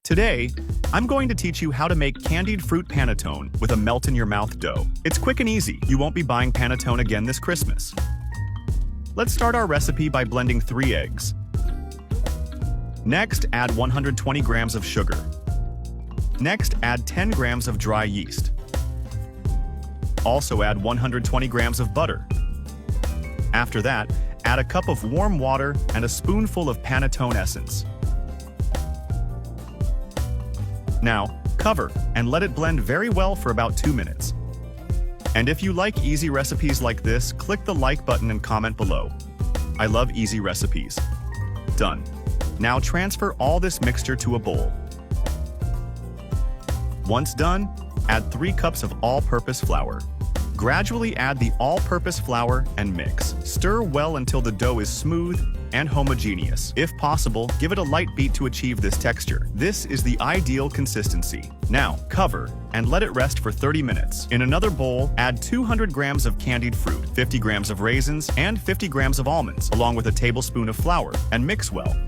Today, I'm going to teach you how to make candied fruit panettone with a melt-in-your-mouth dough. It's quick and easy. You won't be buying panettone again this Christmas. Let's start our recipe by blending 3 eggs. Next, add 120 grams of sugar. Next, add 10 grams of dry yeast. Also add 120 grams of butter. After that, add a cup of warm water and a spoonful of panettone essence. Now, cover and let it blend very well for about 2 minutes. And if you like easy recipes like this, click the like button and comment below. I love easy recipes. Done. Now transfer all this mixture to a bowl. Once done, add 3 cups of all-purpose flour. Gradually add the all-purpose flour and mix. Stir well until the dough is smooth and homogeneous. If possible, give it a light beat to achieve this texture. This is the ideal consistency. Now, cover and let it rest for 30 minutes. In another bowl, add 200 grams of candied fruit, 50 grams of raisins, and 50 grams of almonds, along with a tablespoon of flour, and mix well.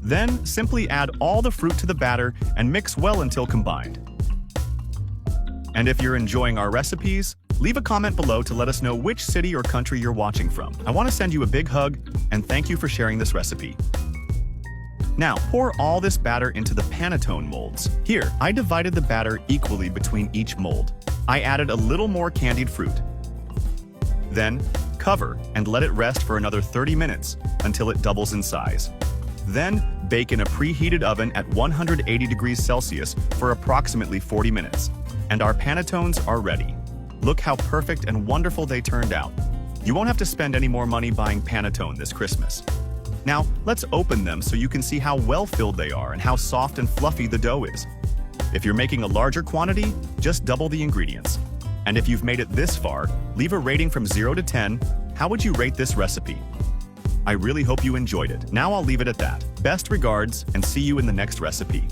Then, simply add all the fruit to the batter and mix well until combined. And if you're enjoying our recipes, leave a comment below to let us know which city or country you're watching from. I want to send you a big hug and thank you for sharing this recipe. Now, pour all this batter into the panettone molds. Here, I divided the batter equally between each mold. I added a little more candied fruit. Then, cover and let it rest for another 30 minutes until it doubles in size. Then, bake in a preheated oven at 180 degrees Celsius for approximately 40 minutes. And our panettones are ready. Look how perfect and wonderful they turned out. You won't have to spend any more money buying panettone this Christmas. Now, let's open them so you can see how well filled they are and how soft and fluffy the dough is. If you're making a larger quantity, just double the ingredients. And if you've made it this far, leave a rating from 0 to 10. How would you rate this recipe? I really hope you enjoyed it. Now I'll leave it at that. Best regards and see you in the next recipe.